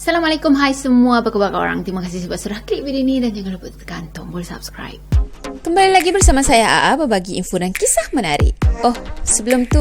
Assalamualaikum, hai semua, apa khabar korang? Terima kasih sebab sudah klik video ni dan jangan lupa tekan tombol subscribe. Kembali lagi bersama saya AA berbagi info dan kisah menarik. Oh, sebelum tu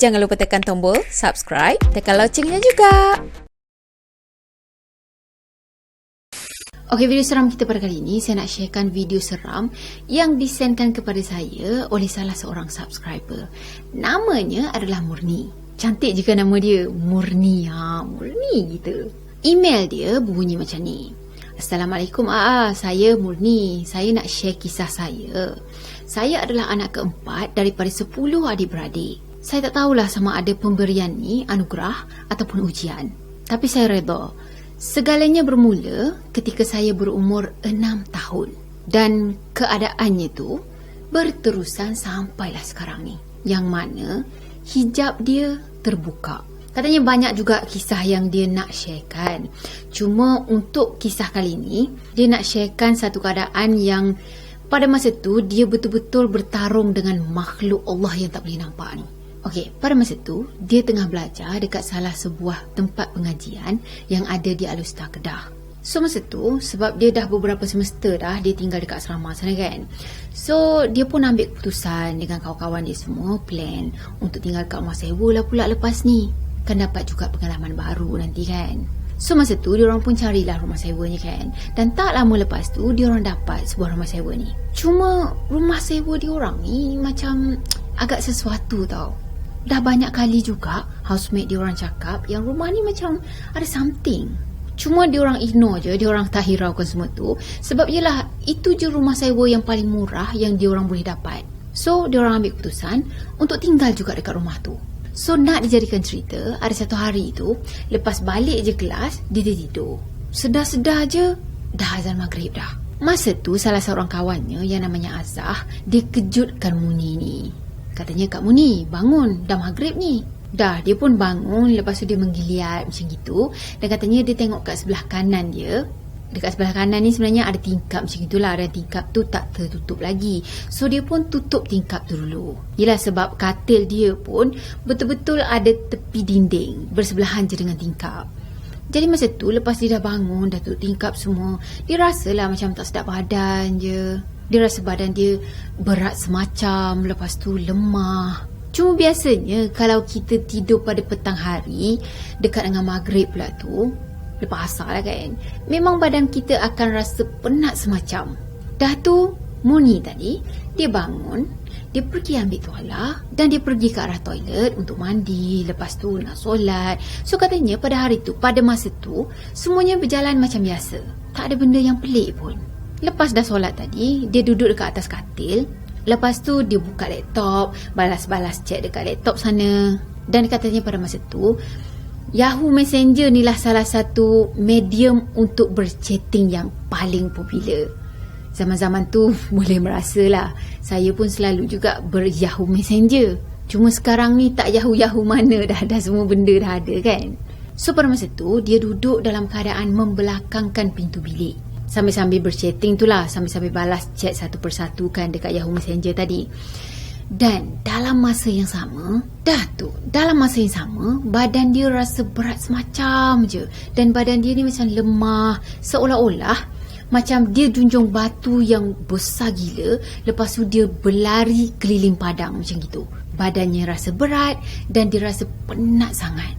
jangan lupa tekan tombol subscribe, tekan loncengnya juga. Okey, video seram kita pada kali ini, saya nak sharekan video seram yang disendkan kepada saya oleh salah seorang subscriber. Namanya adalah Murni. Cantik juga nama dia, Murni. Murni gitu. Email dia berbunyi macam ni. Assalamualaikum AA, saya Murni. Saya nak share kisah saya. Saya adalah anak keempat daripada 10 adik-beradik. Saya tak tahulah sama ada pemberian ni anugerah ataupun ujian. Tapi saya redha. Segalanya bermula ketika saya berumur 6 tahun. Dan keadaannya tu berterusan sampailah sekarang ni. Yang mana hijab dia terbuka. Katanya banyak juga kisah yang dia nak sharekan. Cuma untuk kisah kali ni, dia nak sharekan satu keadaan yang pada masa tu dia betul-betul bertarung dengan makhluk Allah yang tak boleh nampak ni. Okey, pada masa tu dia tengah belajar dekat salah sebuah tempat pengajian yang ada di Alustar Kedah. So masa tu, sebab dia dah beberapa semester dah dia tinggal dekat asrama sana kan. So dia pun ambil keputusan dengan kawan-kawan dia semua plan untuk tinggal kat rumah sewa lah pula lepas ni. Kan dapat juga pengalaman baru nanti kan. So masa tu diorang pun carilah rumah sewanya kan. Dan tak lama lepas tu diorang dapat sebuah rumah sewa ni. Cuma rumah sewa diorang ni macam agak sesuatu tau. Dah banyak kali juga housemate diorang cakap yang rumah ni macam ada something. Cuma diorang ignore je, diorang tak hiraukan semua tu. Sebab yelah itu je rumah sewa yang paling murah yang diorang boleh dapat. So diorang ambil keputusan untuk tinggal juga dekat rumah tu. So nak dijadikan cerita, ada satu hari tu lepas balik je kelas, dia tidur. Sedar-sedar je dah azan maghrib dah. Masa tu salah seorang kawannya yang namanya Azah, dia kejutkan Muni ni. Katanya, Kak Muni, bangun, dah maghrib ni. Dah, dia pun bangun, lepas tu dia menggeliat macam gitu. Dan katanya dia tengok kat sebelah kanan dia. Dekat sebelah kanan ni sebenarnya ada tingkap macam itulah. Dan tingkap tu tak tertutup lagi. So dia pun tutup tingkap tu dulu. Yelah sebab katil dia pun betul-betul ada tepi dinding bersebelahan je dengan tingkap. Jadi masa tu lepas dia dah bangun, dah tutup tingkap semua, dia rasalah macam tak sedap badan je. Dia rasa badan dia berat semacam, lepas tu lemah. Cuma biasanya kalau kita tidur pada petang hari dekat dengan maghrib pula tu, lepas asar lah kan, memang badan kita akan rasa penat semacam. Dah tu Muni tadi dia bangun, dia pergi ambil tuala dan dia pergi ke arah toilet untuk mandi, lepas tu nak solat. So katanya pada hari tu, pada masa tu semuanya berjalan macam biasa, tak ada benda yang pelik pun. Lepas dah solat tadi, dia duduk dekat atas katil. Lepas tu dia buka laptop, balas-balas chat dekat laptop sana. Dan katanya pada masa tu Yahoo Messenger ni lah salah satu medium untuk berchatting yang paling popular. Zaman-zaman tu boleh merasalah, saya pun selalu juga ber-Yahoo Messenger. Cuma sekarang ni tak Yahoo-Yahoo mana dah semua benda dah ada kan. So pada masa tu dia duduk dalam keadaan membelakangkan pintu bilik, sambil-sambil berchatting tu lah, sambil-sambil balas chat satu persatu kan dekat Yahoo Messenger tadi. Dan dalam masa yang sama, badan dia rasa berat semacam je. Dan badan dia ni macam lemah, seolah-olah macam dia junjung batu yang besar gila, lepas tu dia berlari keliling padang macam gitu. Badannya rasa berat dan dia rasa penat sangat.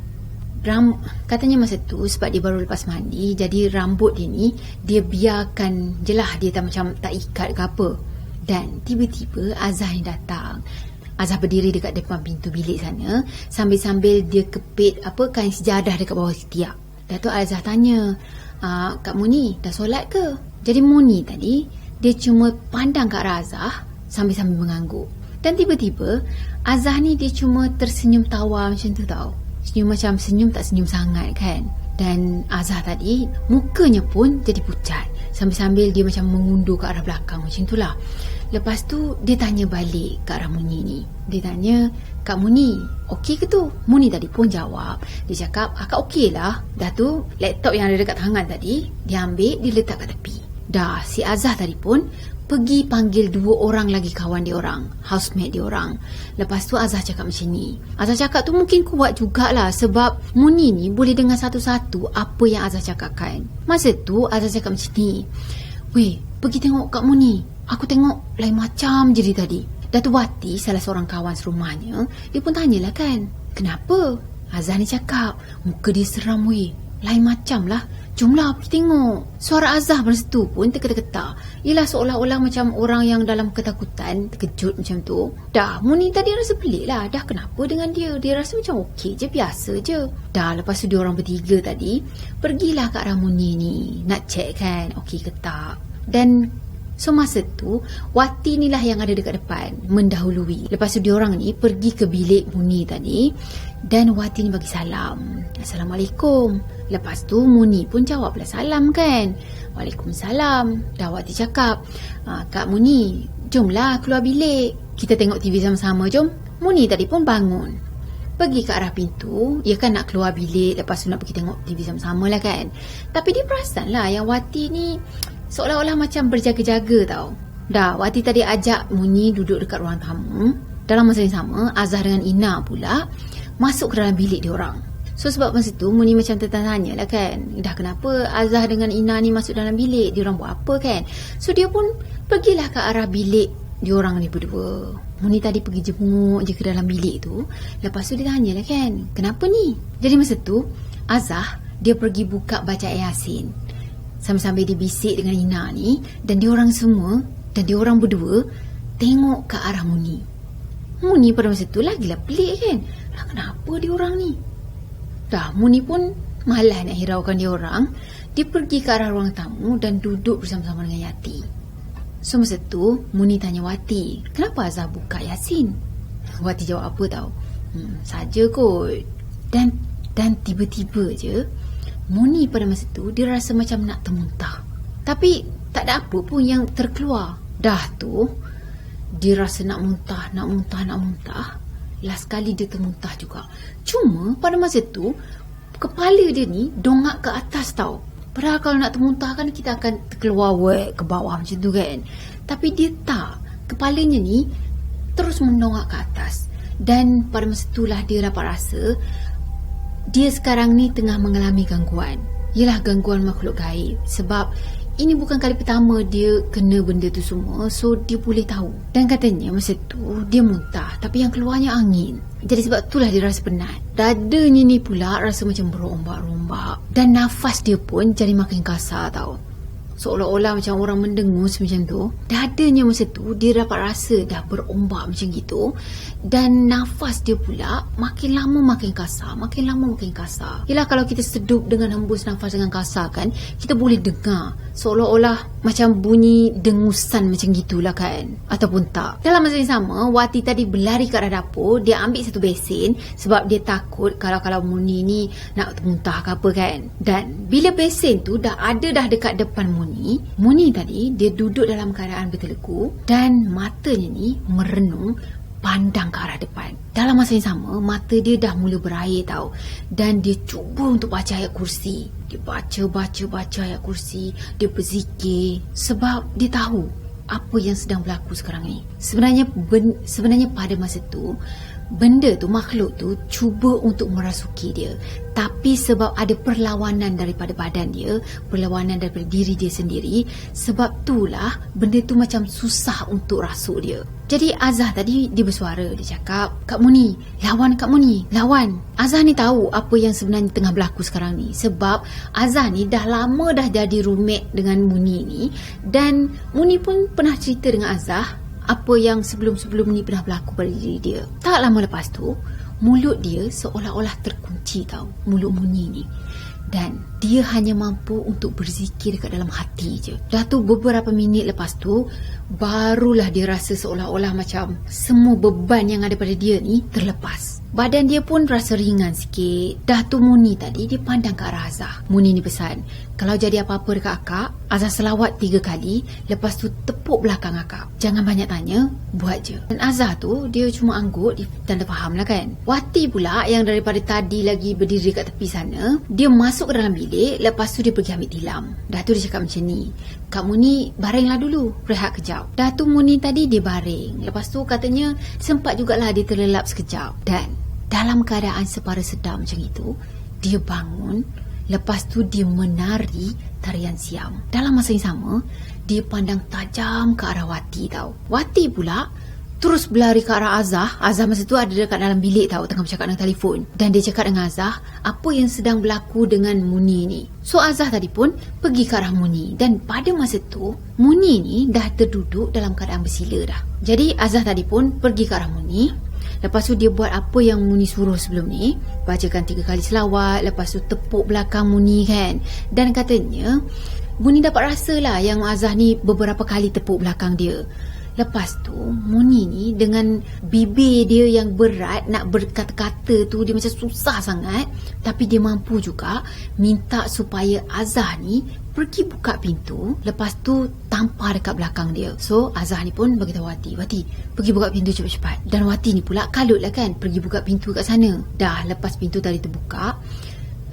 Katanya masa tu sebab dia baru lepas mandi, jadi rambut dia ni dia biarkan je lah, dia tak macam tak ikat ke apa. Dan tiba-tiba Azah ni datang. Azah berdiri dekat depan pintu bilik sana, sambil-sambil dia kepit kain sejadah dekat bawah setiap. Dah tu Azah tanya, Kak Muni dah solat ke? Jadi Muni tadi dia cuma pandang ke arah Azah sambil-sambil mengangguk. Dan tiba-tiba Azah ni dia cuma tersenyum tawa macam tu tau. Senyum macam senyum tak senyum sangat kan. Dan Azah tadi mukanya pun jadi pucat, sambil-sambil dia macam mengundur ke arah belakang macam itulah. Lepas tu dia tanya balik ke arah Muni ni. Dia tanya, Kak Muni okey ke tu? Muni tadi pun jawab. Dia cakap, Akak okey lah. Dah tu laptop yang ada dekat tangan tadi dia ambil, dia letak kat tepi. Dah si Azah tadi pun pergi panggil 2 orang lagi kawan dia orang, housemate dia orang. Lepas tu Azah cakap macam ni. Azah cakap tu mungkin kuat jugalah sebab Muni ni boleh dengar satu-satu apa yang Azah cakapkan. Masa tu Azah cakap macam ni, weh, pergi tengok Kak Muni. Aku tengok lain macam je dia tadi. Datuk Wati, salah seorang kawan serumahnya, dia pun tanyalah kan, kenapa? Azah ni cakap, muka dia seram weh, lain macam lah. Jomlah pergi tengok. Suara Azah masa tu pun terketar-ketar. Yelah seolah-olah macam orang yang dalam ketakutan, terkejut macam tu. Dah, Muni tadi rasa pelik lah. Dah kenapa dengan dia? Dia rasa macam okey je, biasa je. Dah, lepas tu dia orang bertiga tadi pergilah ke arah Muni ni. Nak check kan, okey ke tak. Dan so masa tu Wati ni lah yang ada dekat depan, mendahului. Lepas tu diorang ni pergi ke bilik Muni tadi. Dan Wati ni bagi salam, Assalamualaikum. Lepas tu Muni pun jawablah salam kan, Waalaikumsalam. Dah Wati cakap, Kak Muni, jomlah keluar bilik, kita tengok TV sama-sama, jom. Muni tadi pun bangun, pergi ke arah pintu. Dia kan nak keluar bilik, lepas tu nak pergi tengok TV sama-sama lah kan. Tapi dia perasan lah yang Wati ni seolah-olah macam berjaga-jaga tau. Dah, Wati tadi ajak Muni duduk dekat ruang tamu. Dalam masa yang sama, Azah dengan Ina pula masuk ke dalam bilik dia orang. So sebab masa tu Muni macam tertanya lah kan, dah kenapa Azah dengan Ina ni masuk dalam bilik, dia orang buat apa kan. So dia pun pergilah ke arah bilik dia orang ni berdua. Muni tadi pergi jenguk je ke dalam bilik tu. Lepas tu dia tanya lah kan, kenapa ni? Jadi masa tu Azah dia pergi buka baca Yasin sambil-sambil dia bisik dengan Ina ni. Dan dia orang semua, dan dia orang berdua tengok ke arah Muni. Muni pada masa tu lagilah pelik kan, lah kenapa dia orang ni? Dah, Muni pun malas nak hiraukan dia orang. Dia pergi ke arah ruang tamu dan duduk bersama-sama dengan Yati. So masa tu Muni tanya Wati, kenapa Azah buka Yasin? Wati jawab apa tau, saja kot. Dan tiba-tiba je Muni pada masa tu dia rasa macam nak termuntah. Tapi tak ada apa pun yang terkeluar. Dah tu dia rasa nak muntah. Last kali dia termuntah juga. Cuma pada masa tu kepala dia ni dongak ke atas tau. Padahal kalau nak termuntah kan kita akan terkeluar ke bawah macam tu kan. Tapi dia tak. Kepalanya ni terus mendongak ke atas. Dan pada masa itulah dia dapat rasa dia sekarang ni tengah mengalami gangguan. Ialah gangguan makhluk gaib. Sebab ini bukan kali pertama dia kena benda tu semua. So dia boleh tahu. Dan katanya masa tu dia muntah, tapi yang keluarnya angin. Jadi sebab itulah dia rasa penat. Dadanya ni pula rasa macam berombak-ombak. Dan nafas dia pun jadi makin kasar tau. Seolah-olah macam orang mendengus macam tu. Dadanya masa tu dia dapat rasa dah berombak macam gitu. Dan nafas dia pula makin lama makin kasar. Makin lama makin kasar. Yelah kalau kita sedup dengan hembus nafas dengan kasar kan, kita boleh dengar seolah-olah macam bunyi dengusan macam gitulah kan. Ataupun tak. Dalam masa yang sama, Wati tadi berlari ke arah dapur. Dia ambil satu besen sebab dia takut kalau Muni ni nak muntah ke apa kan. Dan bila besen tu dah dekat depan Muni tadi dia duduk dalam keadaan bertelekuk dan matanya ni merenung pandang ke arah depan. Dalam masa yang sama, mata dia dah mula berair tau. Dan dia cuba untuk baca ayat kursi. Dia baca ayat kursi. Dia berzikir sebab dia tahu apa yang sedang berlaku sekarang ni. Sebenarnya pada masa tu benda tu, makhluk tu cuba untuk merasuki dia. Tapi sebab ada perlawanan daripada badan dia, perlawanan daripada diri dia sendiri, sebab itulah benda tu macam susah untuk rasuk dia. Jadi Azah tadi dia bersuara, dia cakap, Kak Muni, lawan Kak Muni, lawan. Azah ni tahu apa yang sebenarnya tengah berlaku sekarang ni. Sebab Azah ni dah lama dah jadi roommate dengan Muni ni. Dan Muni pun pernah cerita dengan Azah apa yang sebelum-sebelum ni pernah berlaku pada diri dia. Tak lama lepas tu, mulut dia seolah-olah terkunci tau, mulut Muni ni. Dan dia hanya mampu untuk berzikir dekat dalam hati je. Dah tu beberapa minit lepas tu, barulah dia rasa seolah-olah macam semua beban yang ada pada dia ni terlepas. Badan dia pun rasa ringan sikit. Dah tu Muni tadi dia pandang ke arah Azah. Muni ni pesan, kalau jadi apa-apa dekat akak, Azah selawat 3 kali, lepas tu tepuk belakang akak. Jangan banyak tanya, buat je. Dan Azah tu dia cuma anggut, dia tanda faham lah kan. Wati pula yang daripada tadi lagi berdiri kat tepi sana, dia masuk masuk ke dalam bilik. Lepas tu dia pergi ambil tilam. Dah tu dia cakap macam ni, Kak Muni baringlah dulu, rehat kejap. Dah tu Muni tadi dia baring. Lepas tu katanya sempat jugalah dia terlelap sekejap. Dan dalam keadaan separa sedar macam itu, dia bangun. Lepas tu dia menari tarian siam. Dalam masa yang sama, dia pandang tajam ke arah Wati tau. Wati pula terus berlari ke arah Azah. Azah masa tu ada dekat dalam bilik tau, tengah bercakap dengan telefon. Dan dia cakap dengan Azah apa yang sedang berlaku dengan Muni ni. So Azah tadi pun pergi ke arah Muni. Dan pada masa tu Muni ni dah terduduk dalam keadaan bersila dah. Jadi Azah tadi pun pergi ke arah Muni. Lepas tu dia buat apa yang Muni suruh sebelum ni. Bacakan 3 kali selawat. Lepas tu tepuk belakang Muni kan. Dan katanya Muni dapat rasa lah yang Azah ni beberapa kali tepuk belakang dia. Lepas tu Muni ni dengan bibir dia yang berat nak berkata-kata tu, dia macam susah sangat. Tapi dia mampu juga minta supaya Azah ni pergi buka pintu. Lepas tu tampar dekat belakang dia. So Azah ni pun beritahu Wati, Wati pergi buka pintu cepat-cepat. Dan Wati ni pula kalut lah kan, pergi buka pintu kat sana. Dah lepas pintu tadi terbuka,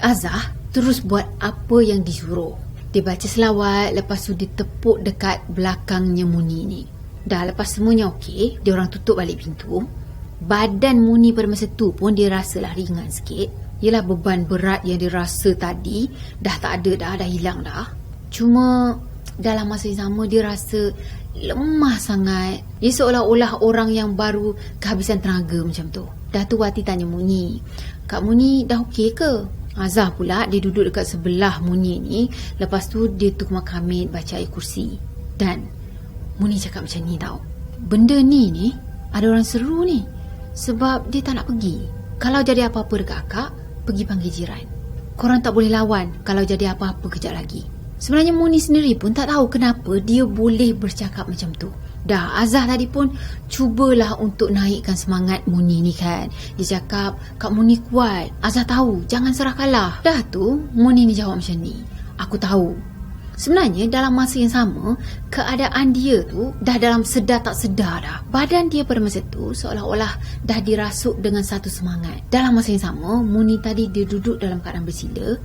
Azah terus buat apa yang disuruh. Dia baca selawat. Lepas tu dia tepuk dekat belakangnya Muni ni. Dah lepas semuanya okey, dia orang tutup balik pintu. Badan Muni pada masa tu pun dia rasalah ringan sikit. Yelah, beban berat yang dia rasa tadi dah tak ada dah hilang dah. Cuma dalam masa yang sama dia rasa lemah sangat. Dia seolah-olah orang yang baru kehabisan tenaga macam tu. Dah tu Wati tanya Muni, Kak Muni dah okey ke? Azah pula dia duduk dekat sebelah Muni ni. Lepas tu dia tukar kamit baca ayat kursi. Dan Muni cakap macam ni tau, benda ni ada orang seru ni. Sebab dia tak nak pergi. Kalau jadi apa-apa dekat akak, pergi panggil jiran. Korang tak boleh lawan kalau jadi apa-apa kejap lagi. Sebenarnya Muni sendiri pun tak tahu kenapa dia boleh bercakap macam tu. Dah Azah tadi pun cubalah untuk naikkan semangat Muni ni kan. Dia cakap, Kak Muni kuat, Azah tahu, jangan serah kalah. Dah tu Muni ni jawab macam ni, aku tahu. Sebenarnya dalam masa yang sama, keadaan dia tu dah dalam sedar tak sedar dah. Badan dia pada masa tu seolah-olah dah dirasuk dengan satu semangat. Dalam masa yang sama, Muni tadi dia duduk dalam keadaan bersila.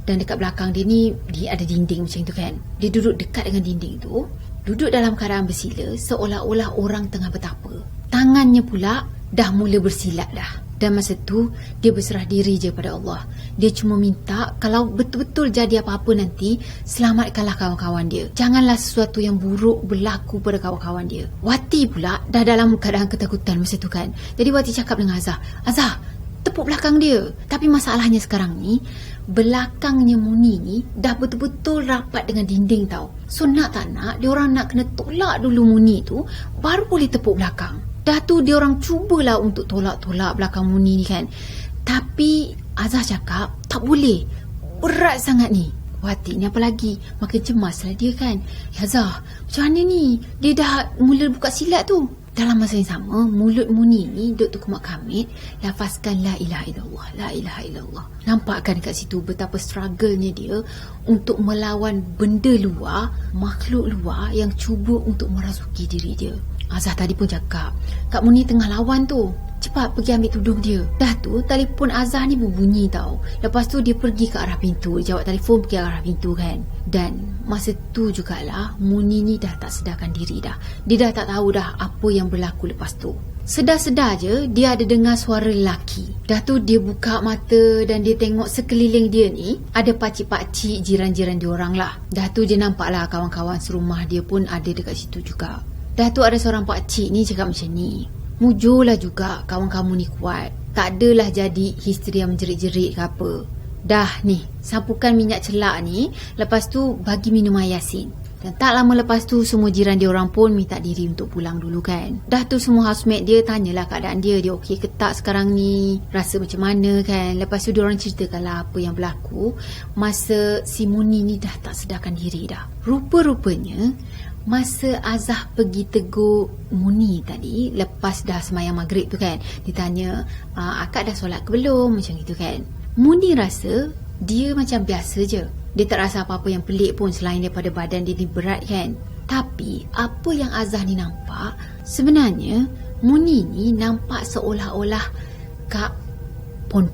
Dan dekat belakang dia ni, dia ada dinding macam tu kan. Dia duduk dekat dengan dinding tu, duduk dalam keadaan bersila seolah-olah orang tengah bertapa. Tangannya pula dah mula bersilat dah. Dan masa tu dia berserah diri je pada Allah. Dia cuma minta kalau betul-betul jadi apa-apa nanti, selamatkanlah kawan-kawan dia. Janganlah sesuatu yang buruk berlaku pada kawan-kawan dia. Wati pula dah dalam keadaan ketakutan masa tu kan. Jadi Wati cakap dengan Azah, Azah tepuk belakang dia. Tapi masalahnya sekarang ni, belakangnya Muni ni dah betul-betul rapat dengan dinding tau. So nak tak nak, dia orang nak kena tolak dulu Muni tu, baru boleh tepuk belakang. Dah tu dia orang cubalah untuk tolak-tolak belakang Muni ni kan. Tapi Azah cakap tak boleh, berat sangat ni. Wati ni apa lagi, makin cemas lah dia kan. Ya Azah, macam mana ni, dia dah mula buka silat tu. Dalam masa yang sama, mulut Muni ni duk kumat kamit lafazkan la ilaha illallah, la ilaha illallah. Nampak kan kat situ betapa struggle-nya dia untuk melawan benda luar, makhluk luar yang cuba untuk merasuki diri dia. Azah tadi pun cakap, Kak Muni tengah lawan tu, cepat pergi ambil tudung dia. Dah tu telefon Azah ni berbunyi tau. Lepas tu dia pergi ke arah pintu, dia jawab telefon pergi ke arah pintu kan. Dan masa tu jugalah Muni ni dah tak sedarkan diri dah. Dia dah tak tahu dah apa yang berlaku lepas tu. Sedar-sedar je dia ada dengar suara lelaki. Dah tu dia buka mata dan dia tengok sekeliling dia ni ada pakcik-pakcik jiran-jiran dia orang lah. Dah tu dia nampak lah kawan-kawan serumah dia pun ada dekat situ juga. Dah tu ada seorang pakcik ni cakap macam ni, mujurlah juga kawan kamu ni kuat. Tak adalah jadi histeria menjerit-jerit ke apa. Dah ni, sapukan minyak celak ni. Lepas tu bagi minum air Yasin. Dan tak lama lepas tu semua jiran dia orang pun minta diri untuk pulang dulu kan. Dah tu semua housemate dia tanyalah keadaan dia. Dia okey ke tak sekarang ni, rasa macam mana kan. Lepas tu dia orang ceritakanlah apa yang berlaku masa si Muni ni dah tak sedarkan diri dah. Rupa-rupanya masa Azah pergi tegur Muni tadi, lepas dah semayang maghrib tu kan, ditanya, akak dah solat ke belum, macam itu kan. Muni rasa dia macam biasa je. Dia tak rasa apa-apa yang pelik pun selain daripada badan dia ni berat kan. Tapi apa yang Azah ni nampak, sebenarnya Muni ni nampak seolah-olah Kak pon.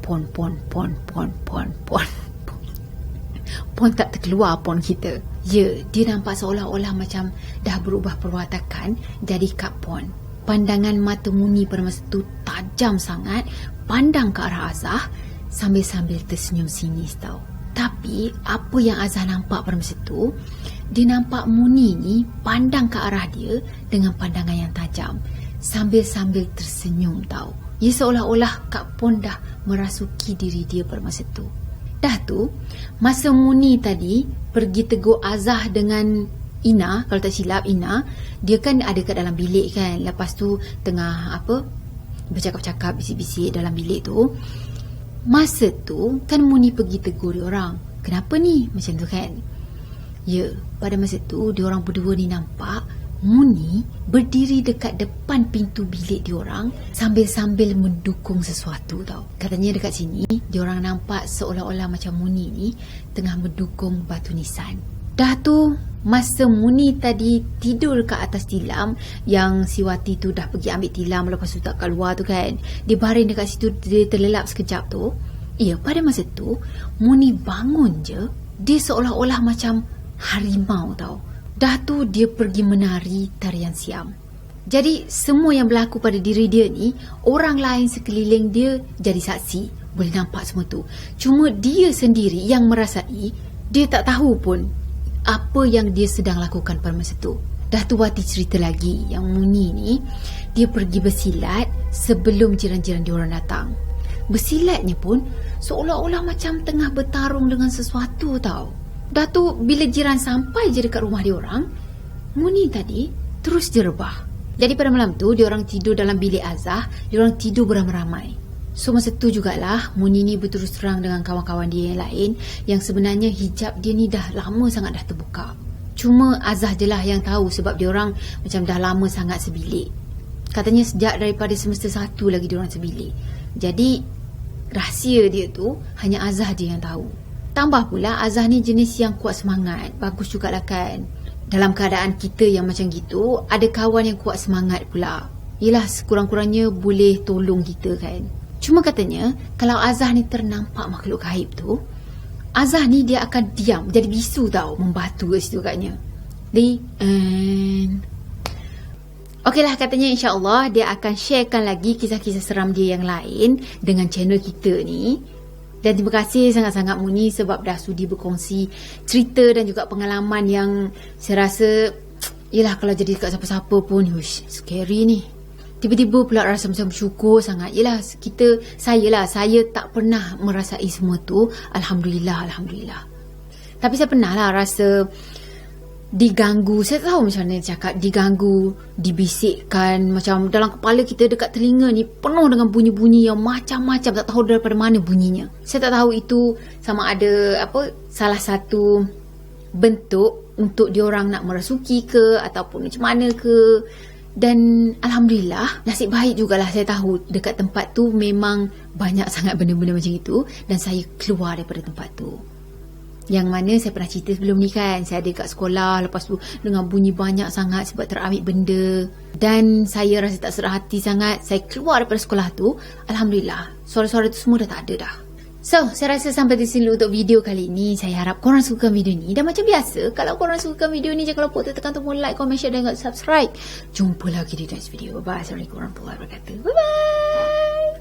pon tak terkeluar pon kita. Ya, dia nampak seolah-olah macam dah berubah perwatakan jadi Kak Pon. Pandangan mata Muni pada masa tu tajam sangat, pandang ke arah Azah sambil-sambil tersenyum sinis tau. Tapi apa yang Azah nampak pada masa tu, dia nampak Muni ni pandang ke arah dia dengan pandangan yang tajam sambil-sambil tersenyum tau. Ya, seolah-olah Kak Pon dah merasuki diri dia pada masa tu. Dah tu, masa Muni tadi pergi tegur Azah dengan Ina, kalau tak silap Ina, dia kan ada kat dalam bilik kan. Lepas tu tengah bercakap-cakap, bisik-bisik dalam bilik tu. Masa tu kan Muni pergi tegur dia orang. Kenapa ni? Macam tu kan. Ya, pada masa tu dia orang berdua ni nampak Muni berdiri dekat depan pintu bilik diorang sambil-sambil mendukung sesuatu tau. Katanya dekat sini diorang nampak seolah-olah macam Muni ni tengah mendukung batu nisan. Dah tu masa Muni tadi tidur kat atas tilam yang si Wati tu dah pergi ambil tilam, lepas tu tak keluar tu kan, dia baring dekat situ, dia terlelap sekejap tu. Ya, pada masa tu Muni bangun je, dia seolah-olah macam harimau tau. Dah tu dia pergi menari tarian siam. Jadi semua yang berlaku pada diri dia ni, orang lain sekeliling dia jadi saksi, boleh nampak semua tu. Cuma dia sendiri yang merasai, dia tak tahu pun apa yang dia sedang lakukan pada masa tu. Dah tu Wati cerita lagi, yang Muni ni dia pergi bersilat sebelum jiran-jiran dia orang datang. Bersilatnya pun seolah-olah macam tengah bertarung dengan sesuatu tau. Dah tu bila jiran sampai je dekat rumah dia orang, Muni tadi terus je rebah. Jadi pada malam tu diorang tidur dalam bilik Azah, diorang tidur beramai-ramai. So masa tu jugalah Muni ni berterus terang dengan kawan-kawan dia yang lain yang sebenarnya hijab dia ni dah lama sangat dah terbuka. Cuma Azah je lah yang tahu sebab diorang macam dah lama sangat sebilik. Katanya sejak daripada semester 1 lagi diorang sebilik. Jadi rahsia dia tu hanya Azah je yang tahu. Tambah pula Azah ni jenis yang kuat semangat. Bagus jugalah kan. Dalam keadaan kita yang macam gitu, ada kawan yang kuat semangat pula. Yelah, sekurang-kurangnya boleh tolong kita kan. Cuma katanya kalau Azah ni ternampak makhluk gaib tu, Azah ni dia akan diam, jadi bisu tau, membatu kat situ katnya. Okeylah, katanya insya-Allah dia akan sharekan lagi kisah-kisah seram dia yang lain dengan channel kita ni. Dan terima kasih sangat-sangat Muni sebab dah sudi berkongsi cerita dan juga pengalaman yang saya rasa, yelah kalau jadi dekat siapa-siapa pun, scary ni. Tiba-tiba pula rasa macam bersyukur sangat. Yelah, saya tak pernah merasai semua tu. Alhamdulillah. Tapi saya pernah lah rasa diganggu. Saya tahu macam mana cakap, diganggu, dibisikkan. Macam dalam kepala kita dekat telinga ni penuh dengan bunyi-bunyi yang macam-macam, tak tahu daripada mana bunyinya. Saya tak tahu itu sama ada salah satu bentuk untuk diorang nak merasuki ke ataupun macam mana ke. Dan Alhamdulillah, nasib baik jugalah saya tahu dekat tempat tu memang banyak sangat benda-benda macam itu, dan saya keluar daripada tempat tu. Yang mana saya pernah cerita sebelum ni kan, saya ada kat sekolah, lepas tu dengan bunyi banyak sangat sebab terambil benda, dan saya rasa tak sedar hati sangat. Saya keluar daripada sekolah tu, Alhamdulillah suara-suara tu semua dah tak ada dah. So, saya rasa sampai di sini untuk video kali ni. Saya harap korang suka video ni. Dan macam biasa, kalau korang suka video ni, jangan lupa tekan tombol like, comment, share dan subscribe. Jumpa lagi di next video. Bye-bye. Assalamualaikum warahmatullahi wabarakatuh. Bye-bye.